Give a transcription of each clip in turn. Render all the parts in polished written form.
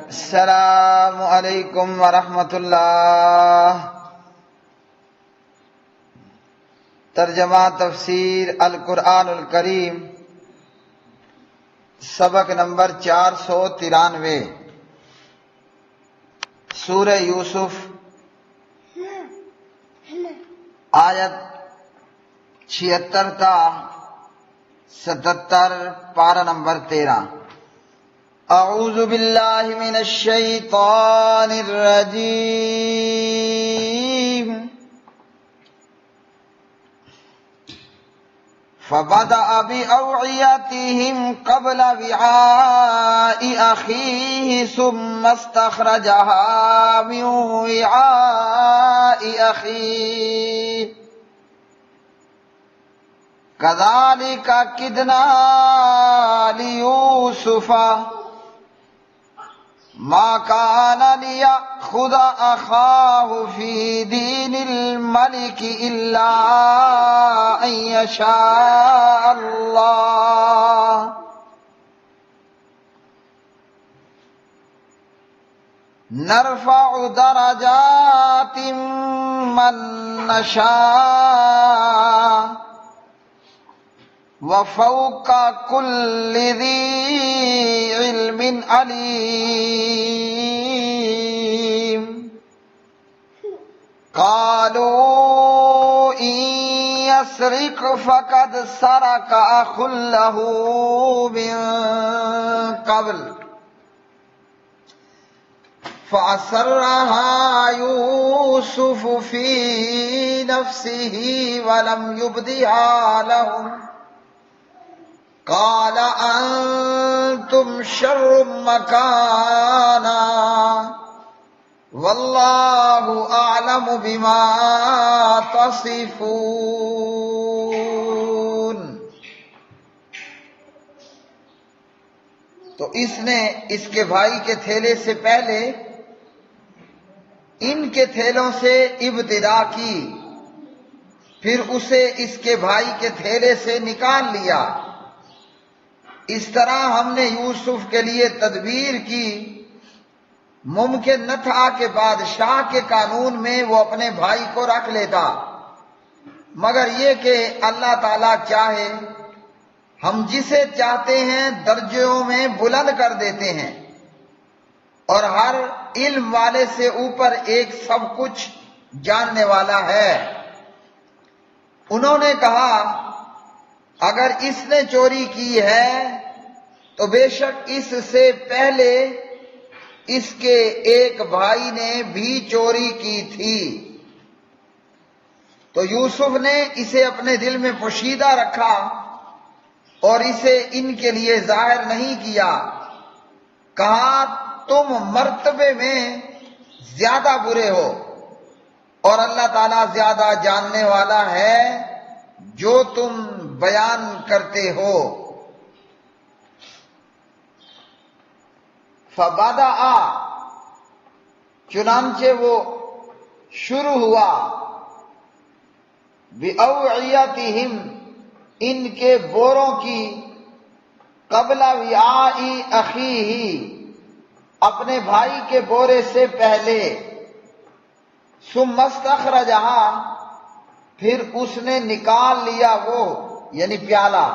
السلام علیکم ورحمۃ اللہ۔ ترجمہ تفسیر القرآن الکریم، سبق نمبر 493، سورہ یوسف، آیت 76 تا 77، پارہ نمبر 13۔ اعوذ باللہ من الشیطان الرجیم۔ فبدأ بأوعيتهم قبل وعاء أخيه ثم استخرجها من وعاء أخيه كذلك كدنا ليوسف ما كان ليأخذ أخاه في دين الملك إلا أن يشاء الله نرفع درجات من نشاء وفوق كل ذي علم عليم۔ قالوا إن يسرق فقد سرق أخ له من قبل فأسرها يوسف في نفسه ولم يبدها لهم قال أنتم شر مكانا والله أعلم بما تصفون۔ تو اس نے اس کے بھائی کے تھیلے سے پہلے ان کے تھیلوں سے ابتدا کی، پھر اسے اس کے بھائی کے تھیلے سے نکال لیا۔ اس طرح ہم نے یوسف کے لیے تدبیر کی۔ ممکن نہ تھا کہ بادشاہ کے قانون میں وہ اپنے بھائی کو رکھ لیتا، مگر یہ کہ اللہ تعالیٰ چاہے ہم جسے چاہتے ہیں درجوں میں بلند کر دیتے ہیں، اور ہر علم والے سے اوپر ایک سب کچھ جاننے والا ہے۔ انہوں نے کہا اگر اس نے چوری کی ہے تو بے شک اس سے پہلے اس کے ایک بھائی نے بھی چوری کی تھی۔ تو یوسف نے اسے اپنے دل میں پوشیدہ رکھا اور اسے ان کے لیے ظاہر نہیں کیا۔ کہا تم مرتبے میں زیادہ برے ہو اور اللہ تعالیٰ زیادہ جاننے والا ہے جو تم بیان کرتے ہو۔ فبدأ، چنانچہ وہ شروع ہوا، بأوعیتہم، ان کے بوروں کی، قبل وعاء اخیہ، اپنے بھائی کے بورے سے پہلے، ثم استخرجہا، پھر اس نے نکال لیا وہ یعنی پیالہ،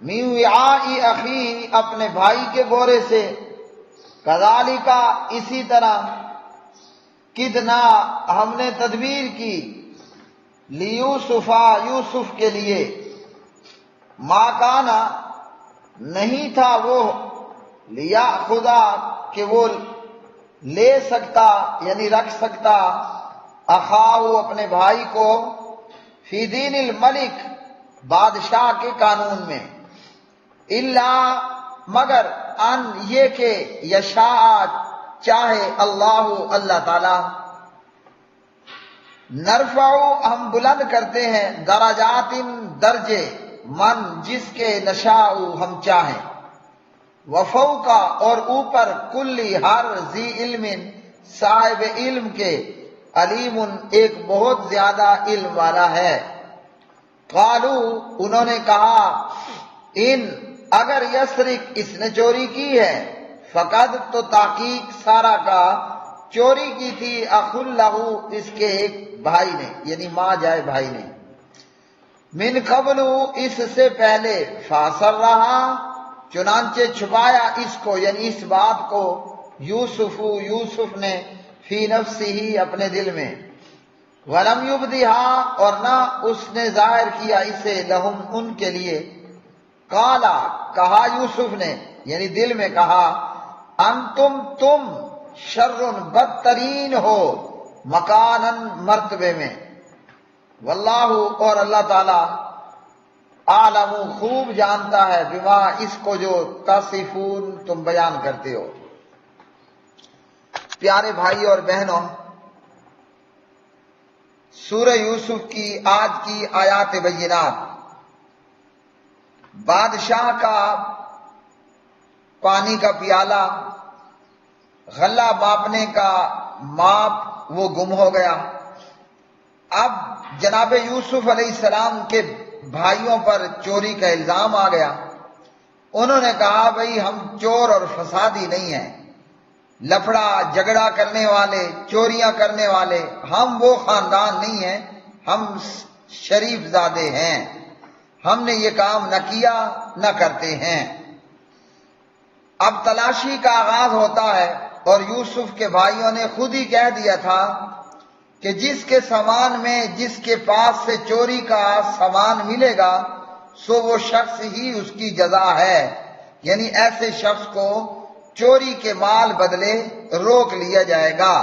من وعاء اخیہ، اپنے بھائی کے بورے سے، کذالک، اسی طرح، کدنا، ہم نے تدبیر کی، لیوسف، یوسف کے لیے، ما کانا، نہیں تھا وہ، لیأخذ، کہ وہ لے سکتا یعنی رکھ سکتا، اخاہ، اپنے بھائی کو، فی دین الملک، بادشاہ کے قانون میں، الا، مگر، ان، یہ کہ، یشاء، چاہے، اللہ، اللہ تعالی، نرفع، ہم بلند کرتے ہیں، درجات، درجے، من، جس کے، نشاء، ہم چاہیں، وفوق، اور اوپر، کلی، ہر، ذی علم، صاحب علم کے، علیم، ایک بہت زیادہ علم والا ہے۔ قالو، انہوں نے کہا، ان، اگر یسرق، اس نے چوری کی ہے، فقد تو تحقیق سارا کا چوری کی تھی اخ لہو اس کے ایک بھائی نے، یعنی ماں جائے بھائی نے، من قبل اس سے پہلے، فاسر رہا چنانچہ چھپایا اس کو، یعنی اس بات کو، یوسف نے، فی نفسہ اپنے دل میں، ولم یبدھا اور نہ اس نے ظاہر کیا اسے، لہم ان کے لیے، قالا کہا یوسف نے، یعنی دل میں کہا، انتم تم شر بدترین ہو، مکانن مرتبے میں، واللہ اور اللہ تعالی، عالم خوب جانتا ہے، بما اس کو جو تصفون تم بیان کرتے ہو۔ پیارے بھائی اور بہنوں، سورہ یوسف کی آج کی آیات بینات بادشاہ کا پانی کا پیالہ، غلہ ماپنے کا ماپ وہ گم ہو گیا۔ اب جناب یوسف علیہ السلام کے بھائیوں پر چوری کا الزام آ گیا۔ انہوں نے کہا بھئی ہم چور اور فسادی نہیں ہیں، لفڑا جھگڑا کرنے والے، چوریاں کرنے والے، ہم وہ خاندان نہیں ہیں، ہم شریف زادے ہیں، ہم نے یہ کام نہ کیا نہ کرتے ہیں۔ اب تلاشی کا آغاز ہوتا ہے، اور یوسف کے بھائیوں نے خود ہی کہہ دیا تھا کہ جس کے سامان میں جس کے پاس سے چوری کا سامان ملے گا سو وہ شخص ہی اس کی جزا ہے، یعنی ایسے شخص کو چوری کے مال بدلے روک لیا جائے گا۔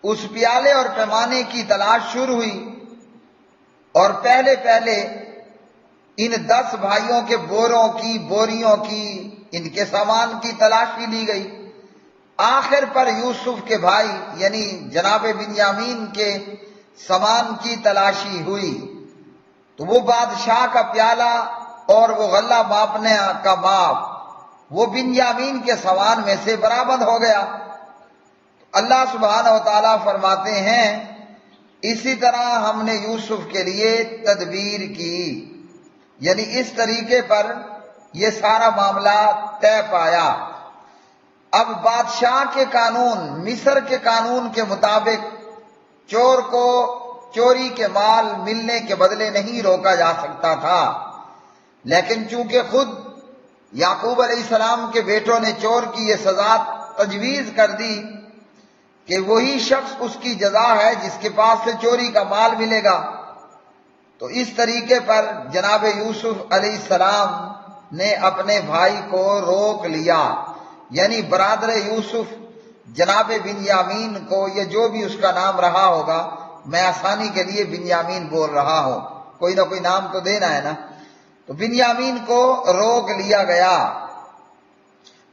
اس پیالے اور پیمانے کی تلاش شروع ہوئی، اور پہلے ان 10 بھائیوں کے بوریوں کی ان کے سامان کی تلاشی لی گئی۔ آخر پر یوسف کے بھائی یعنی جناب بنیامین کے سامان کی تلاشی ہوئی، تو وہ بادشاہ کا پیالہ اور وہ غلہ ماپنے کا ماپ وہ بنیامین کے سامان میں سے برآمد ہو گیا۔ اللہ سبحانہ و تعالیٰ فرماتے ہیں اسی طرح ہم نے یوسف کے لیے تدبیر کی، یعنی اس طریقے پر یہ سارا معاملہ طے پایا۔ اب بادشاہ کے قانون، مصر کے قانون کے مطابق چور کو چوری کے مال ملنے کے بدلے نہیں روکا جا سکتا تھا، لیکن چونکہ خود یعقوب علیہ السلام کے بیٹوں نے چور کی یہ سزا تجویز کر دی کہ وہی شخص اس کی جزا ہے جس کے پاس سے چوری کا مال ملے گا، تو اس طریقے پر جناب یوسف علیہ السلام نے اپنے بھائی کو روک لیا، یعنی برادر یوسف جناب بنیامین کو، یہ جو بھی اس کا نام رہا ہوگا، میں آسانی کے لیے بنیامین بول رہا ہوں، کوئی نہ کوئی نام تو دینا ہے نا، تو بنیامین کو روک لیا گیا۔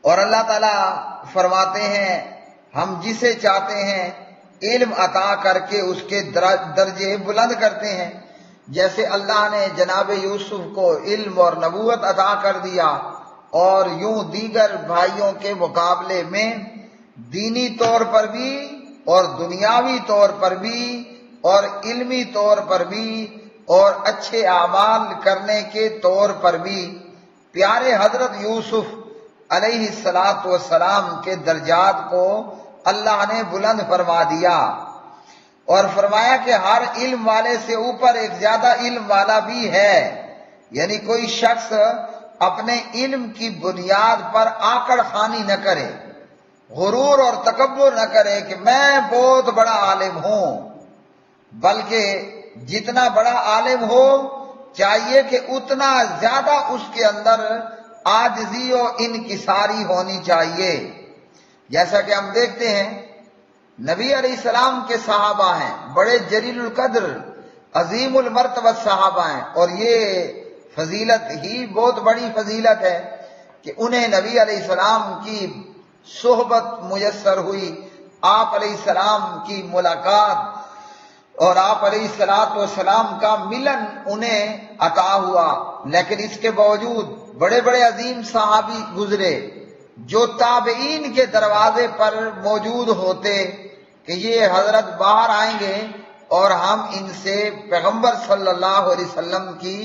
اور اللہ تعالیٰ فرماتے ہیں ہم جسے چاہتے ہیں علم عطا کر کے اس کے درجے بلند کرتے ہیں، جیسے اللہ نے جناب یوسف کو علم اور نبوت عطا کر دیا، اور یوں دیگر بھائیوں کے مقابلے میں دینی طور پر بھی اور دنیاوی طور پر بھی اور علمی طور پر بھی اور اچھے اعمال کرنے کے طور پر بھی پیارے حضرت یوسف علیہ السلام کے درجات کو اللہ نے بلند فرما دیا، اور فرمایا کہ ہر علم والے سے اوپر ایک زیادہ علم والا بھی ہے، یعنی کوئی شخص اپنے علم کی بنیاد پر آکڑ خانی نہ کرے، غرور اور تکبر نہ کرے کہ میں بہت بڑا عالم ہوں، بلکہ جتنا بڑا عالم ہو چاہیے کہ اتنا زیادہ اس کے اندر عاجزی و انکساری ہونی چاہیے۔ جیسا کہ ہم دیکھتے ہیں نبی علیہ السلام کے صحابہ ہیں، بڑے جلیل القدر عظیم المرتبہ صحابہ ہیں، اور یہ فضیلت ہی بہت بڑی فضیلت ہے کہ انہیں نبی علیہ السلام کی صحبت میسر ہوئی، آپ علیہ السلام کی ملاقات اور آپ علیہ السلام کا ملن انہیں عطا ہوا، لیکن اس کے باوجود بڑے بڑے عظیم صحابی گزرے جو تابعین کے دروازے پر موجود ہوتے کہ یہ حضرت باہر آئیں گے اور ہم ان سے پیغمبر صلی اللہ علیہ وسلم کی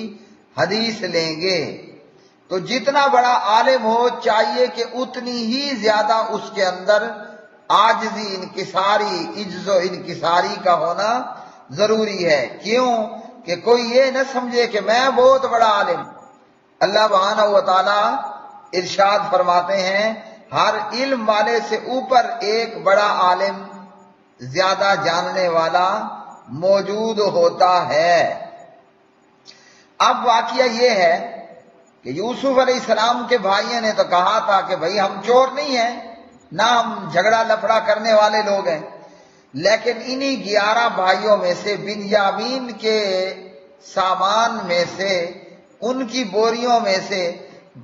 حدیث لیں گے، تو جتنا بڑا عالم ہو چاہیے کہ اتنی ہی زیادہ اس کے اندر عاجزی، انکساری، عجز و انکساری کا ہونا ضروری ہے۔ کیوں کہ کوئی یہ نہ سمجھے کہ میں بہت بڑا عالم۔ اللہ سبحانہ و تعالی ارشاد فرماتے ہیں ہر علم والے سے اوپر ایک بڑا عالم، زیادہ جاننے والا موجود ہوتا ہے۔ اب واقعہ یہ ہے کہ یوسف علیہ السلام کے بھائیوں نے تو کہا تھا کہ بھئی ہم چور نہیں ہیں، نہ ہم جھگڑا لفڑا کرنے والے لوگ ہیں، لیکن انہی 11 بھائیوں میں سے بنیامین کے سامان میں سے، ان کی بوریوں میں سے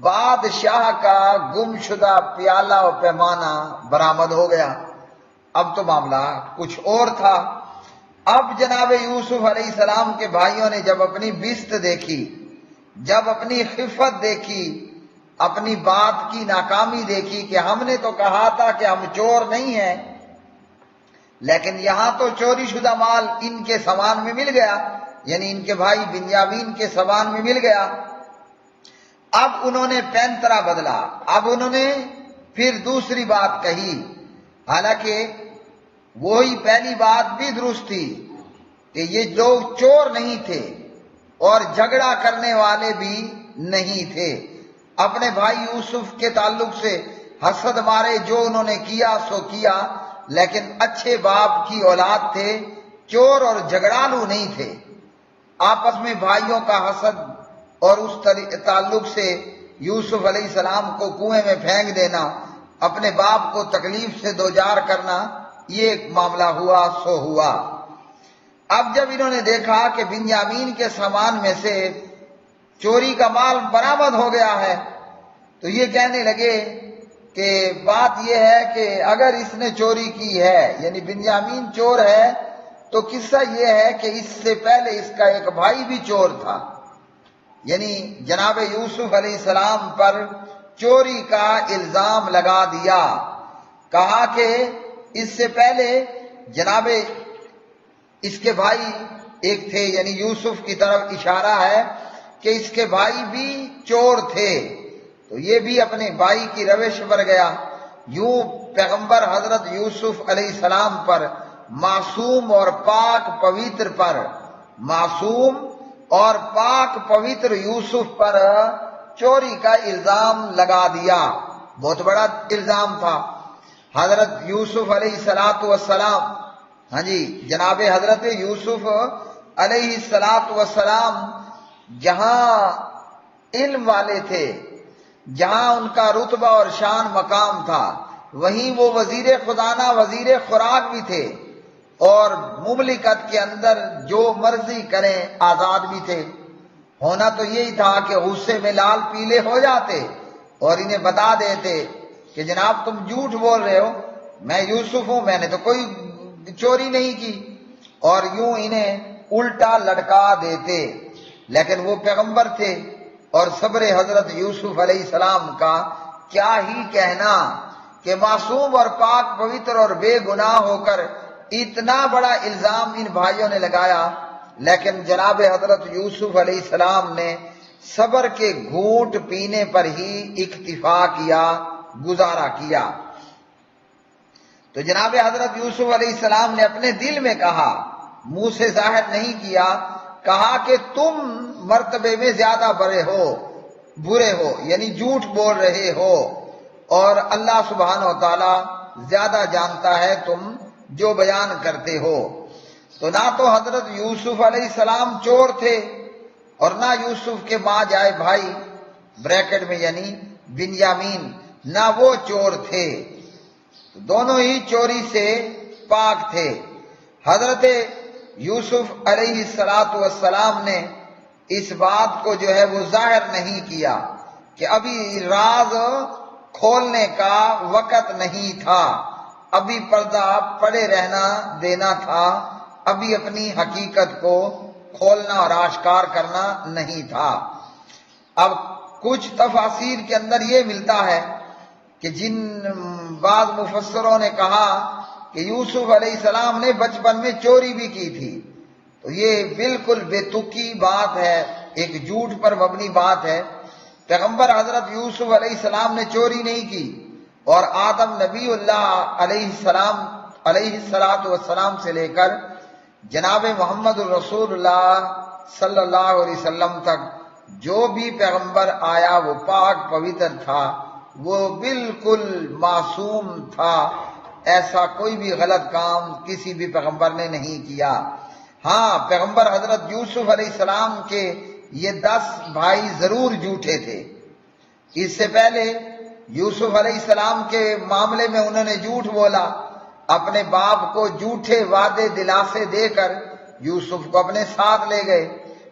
بادشاہ کا گم شدہ پیالہ و پیمانہ برآمد ہو گیا۔ اب تو معاملہ کچھ اور تھا۔ اب جناب یوسف علیہ السلام کے بھائیوں نے جب اپنی بست دیکھی، جب اپنی خفت دیکھی، اپنی بات کی ناکامی دیکھی کہ ہم نے تو کہا تھا کہ ہم چور نہیں ہیں، لیکن یہاں تو چوری شدہ مال ان کے سامان میں مل گیا، یعنی ان کے بھائی بنیامین کے سامان میں مل گیا۔ اب انہوں نے پینترا بدلا، اب انہوں نے پھر دوسری بات کہی، حالانکہ وہی پہلی بات بھی درست تھی کہ یہ لوگ چور نہیں تھے اور جھگڑا کرنے والے بھی نہیں تھے۔ اپنے بھائی یوسف کے تعلق سے حسد مارے جو انہوں نے کیا سو کیا، لیکن اچھے باپ کی اولاد تھے، چور اور جھگڑالو نہیں تھے۔ آپس میں بھائیوں کا حسد اور اس تعلق سے یوسف علیہ السلام کو کنویں میں پھینک دینا، اپنے باپ کو تکلیف سے دوچار کرنا، یہ ایک معاملہ ہوا سو ہوا۔ اب جب انہوں نے دیکھا کہ بنیامین کے سامان میں سے چوری کا مال برآمد ہو گیا ہے، تو یہ کہنے لگے کہ بات یہ ہے کہ اگر اس نے چوری کی ہے، یعنی بنیامین چور ہے، تو قصہ یہ ہے کہ اس سے پہلے اس کا ایک بھائی بھی چور تھا، یعنی جناب یوسف علیہ السلام پر چوری کا الزام لگا دیا۔ کہا کہ اس سے پہلے جناب اس کے بھائی ایک تھے، یعنی یوسف کی طرف اشارہ ہے کہ اس کے بھائی بھی چور تھے، تو یہ بھی اپنے بھائی کی روش پر گیا۔ یوں پیغمبر حضرت یوسف علیہ السلام پر، معصوم اور پاک پوتر پر، معصوم اور پاک پوتر یوسف پر چوری کا الزام لگا دیا۔ بہت بڑا الزام تھا۔ حضرت یوسف علیہ السلام، ہاں جی، جناب حضرت یوسف علیہ السلام جہاں علم والے تھے، جہاں ان کا رتبہ اور شان مقام تھا، وہیں وہ وزیر خزانہ، وزیر خوراک بھی تھے، اور مملکت کے اندر جو مرضی کریں آزاد بھی تھے۔ ہونا تو یہی تھا کہ غصے میں لال پیلے ہو جاتے اور انہیں بتا دیتے کہ جناب تم جھوٹ بول رہے ہو، میں یوسف ہوں، میں نے تو کوئی چوری نہیں کی، اور یوں انہیں الٹا لٹکا دیتے۔ لیکن وہ پیغمبر تھے، اور صبر حضرت یوسف علیہ السلام کا کیا ہی کہنا کہ معصوم اور پاک پوتر اور بے گناہ ہو کر اتنا بڑا الزام ان بھائیوں نے لگایا، لیکن جناب حضرت یوسف علیہ السلام نے صبر کے گھونٹ پینے پر ہی اکتفا کیا، گزارا کیا۔ تو جناب حضرت یوسف علیہ السلام نے اپنے دل میں کہا، منہ سے ظاہر نہیں کیا، کہا کہ تم مرتبے میں زیادہ برے ہو، یعنی جھوٹ بول رہے ہو، اور اللہ سبحانہ و تعالی زیادہ جانتا ہے تم جو بیان کرتے ہو۔ تو نہ تو حضرت یوسف علیہ السلام چور تھے، اور نہ یوسف کے ماں جائے بھائی بریکٹ میں یعنی بنیامین، نہ وہ چور تھے، دونوں ہی چوری سے پاک تھے۔ حضرت یوسف علیہ السلام نے اس بات کو جو ہے وہ ظاہر نہیں کیا کہ ابھی راز کھولنے کا وقت نہیں تھا، ابھی پردہ پڑے رہنا دینا تھا، ابھی اپنی حقیقت کو کھولنا اور آشکار کرنا نہیں تھا۔ اب کچھ تفاسیر کے اندر یہ ملتا ہے کہ جن بعض مفسروں نے کہا کہ یوسف علیہ السلام نے بچپن میں چوری بھی کی تھی، تو یہ بالکل بے تکی بات ہے، ایک جھوٹ پر مبنی بات ہے۔ پیغمبر حضرت یوسف علیہ السلام نے چوری نہیں کی، اور آدم نبی اللہ علیہ السلام سے لے کر جناب محمد الرسول اللہ صلی اللہ علیہ وسلم تک جو بھی پیغمبر آیا وہ پاک پوتر تھا، وہ بالکل معصوم تھا، ایسا کوئی بھی غلط کام کسی بھی پیغمبر نے نہیں کیا۔ ہاں، پیغمبر حضرت یوسف علیہ السلام کے یہ 10 بھائی ضرور جھوٹے تھے۔ اس سے پہلے یوسف علیہ السلام کے معاملے میں انہوں نے جھوٹ بولا، اپنے باپ کو جھوٹے وعدے دلاسے دے کر یوسف کو اپنے ساتھ لے گئے،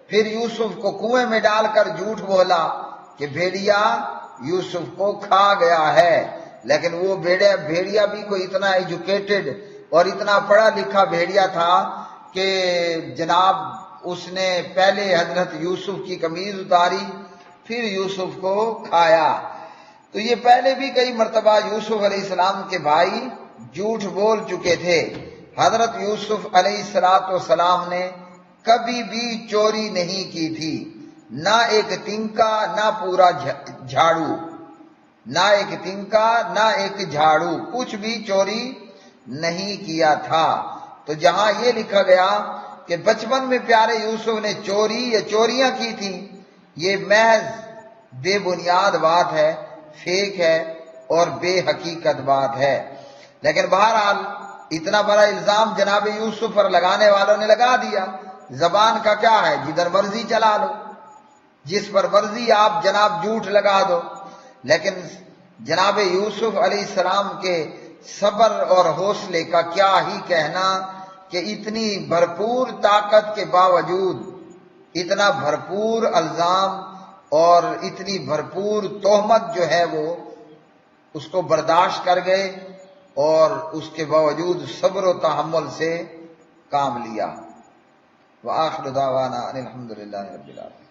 پھر یوسف کو کنویں میں ڈال کر جھوٹ بولا کہ بھیڑیا یوسف کو کھا گیا ہے، لیکن وہ بھیڑیا بھی کوئی اتنا ایجوکیٹڈ اور اتنا پڑھا لکھا بھیڑیا تھا کہ جناب اس نے پہلے حضرت یوسف کی قمیض اتاری پھر یوسف کو کھایا۔ تو یہ پہلے بھی کئی مرتبہ یوسف علیہ السلام کے بھائی جھوٹ بول چکے تھے۔ حضرت یوسف علیہ السلام نے کبھی بھی چوری نہیں کی تھی، نہ ایک تنکا نہ پورا جھاڑو، نہ ایک تنکا نہ ایک جھاڑو، کچھ بھی چوری نہیں کیا تھا۔ تو جہاں یہ لکھا گیا کہ بچپن میں پیارے یوسف نے چوری یا چوریاں کی تھیں، یہ محض بے بنیاد بات ہے، فیک ہے اور بے حقیقت بات ہے۔ لیکن بہرحال اتنا بڑا الزام جناب یوسف پر لگانے والوں نے لگا دیا۔ زبان کا کیا ہے، جدھر مرضی چلا لو، جس پر مرضی آپ جناب جھوٹ لگا دو۔ لیکن جناب یوسف علیہ السلام کے صبر اور حوصلے کا کیا ہی کہنا کہ اتنی بھرپور طاقت کے باوجود اتنا بھرپور الزام اور اتنی بھرپور تہمت جو ہے وہ اس کو برداشت کر گئے اور اس کے باوجود صبر و تحمل سے کام لیا۔ وآخر دعوانا ان الحمد للہ رب العالمین۔